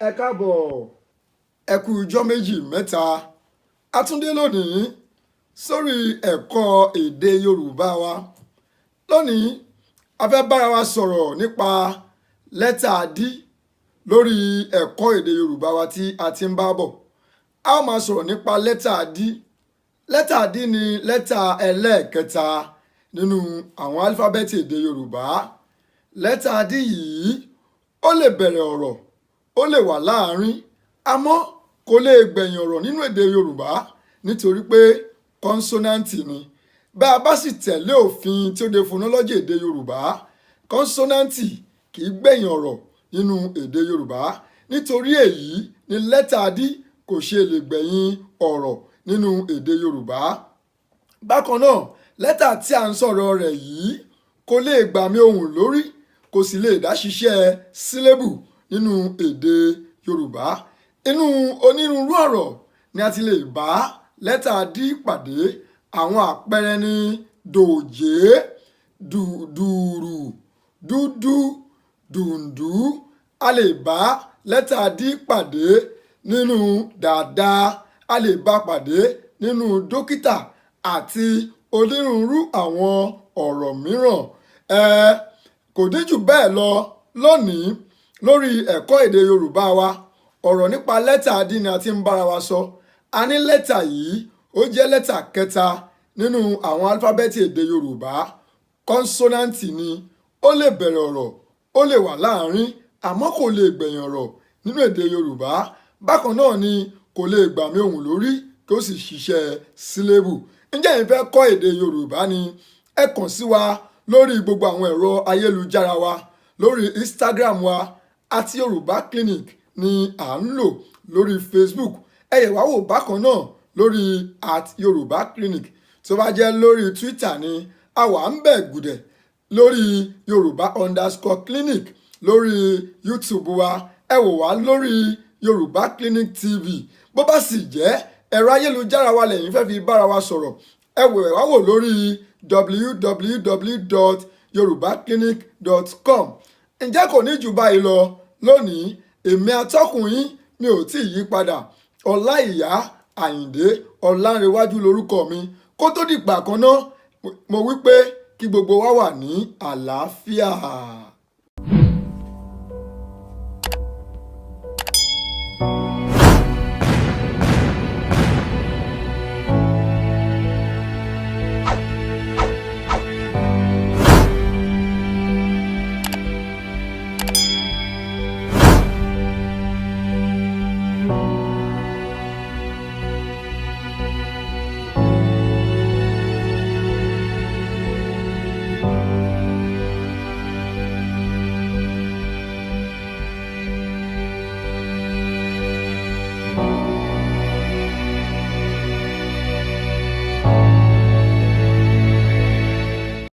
Ẹ káàbọ̀, ẹ kú ijọ́ méjì mẹ́ta. A tún dé lónìí sórí ẹ̀kọ́ èdè Yorùbá wa. Lónìí, a fẹ́ bára wa sọ̀rọ̀ nípa lẹ́tà D lórí ẹ̀kọ́ èdè Yorùbá wa tí a ti ń bá bọ̀. A ó máa sọ̀rọ̀ nípa lẹ́tà D. Lẹ́tà D ni lẹ́tà ẹlẹ́ẹ̀kẹta nínú àwọn álífábẹ́ẹ̀tì èdè Yorùbá. Lẹ́tà D yìí ó lè bẹ̀rẹ̀ ọ̀rọ̀, ó lè wà láàárín, àmọ́ kò lè gbẹ̀yìn ọ̀rọ̀ nínú èdè Yorùbá nítorí pé kọ́nsọ́náǹtì ni. Bá a bá sì tẹ̀lé òfin tí ó de fonọ́lọ́jì èdè Yorùbá, kọ́nsọ́náǹtì kì í gbẹ̀yìn ọ̀rọ̀ nínú èdè Yorùbá. Nítorí èyí ni lẹ́tà D kò ṣe lè gbẹ̀yìn ọ̀rọ̀ nínú èdè Yorùbá. Bákan náà, lẹ́tà tí a ń sọ̀rọ̀ rẹ̀ yìí kò lè gbàmì ohùn lórí, kò sì lè dá ṣiṣẹ́ sílébù nínú èdè Yorùbá. Inú onírúurú ọ̀rọ̀ ni a ti lè bá lẹ́tà D pàdé. Àwọn àpẹẹrẹ ni dòjé, dùrù, dúdú, dùndú. A lè bá lẹ́tà D pàdé nínú dàda, a lè bá pàdé nínú dókítà àti onírúurú àwọn ọ̀rọ̀ mìíràn. Kò dín jù bẹ́ẹ̀ lọ lónìí lórí ẹ̀kọ́ èdè Yorùbá wa. Ọ̀rọ̀ nípa lẹ́tà D ni a ti ń bára wa sọ. A ní lẹ́tà yìí ó jẹ́ lẹ́tà kẹta nínú àwọn álífábẹ́ẹ̀tì èdè Yorùbá. Kọ́nsọ́náǹtì ni, ó lè bẹ̀rẹ̀ ọ̀rọ̀, ó lè wà láàárín, àmọ́ kò lè gbẹ̀yìn ọ̀rọ̀ nínú èdè Yorùbá. Bákan náà ni kò lè gbàmì ohùn lórí kí ó sì ṣiṣẹ́ sílébù. Ǹjẹ́ ẹ̀yin fẹ́ kọ́ èdè Yorùbá ni? Ẹ kàn sí wa lórí gbogbo àwọn ẹ̀rọ ayélujára wa. Lórí Instagram wa @Yorùbá Clinic ni à ń lò. Lórí Facebook ẹ yẹ̀ wá wò bákan náà lórí @Yorùbá Clinic. Tó bá jẹ́ lórí Twitter ni a wà ń bẹ̀ gùdẹ̀ lórí Yorùbá_Clinic. Lórí YouTube wa ẹ wò wá lórí Yorùbá Clinic TV. Bó bá sì jẹ́ ẹ̀rọ ayélujára wa lẹ́yìn fẹ́ fi bára wa sọ̀rọ̀, ẹ wò wá wò lórí www.yorubaclinic.com. Ǹjẹ́ kò ní jù báyìí lọ lónìí? Èmi atọ́kùn yín mi ò tí ì yí padà. Ọláìyá Àyìndé Ọlánrewájú lórúkọ mi. Kó tó dìgbà kan náà, mo wí pé kí gbogbo wa wà ní àlàáfíà.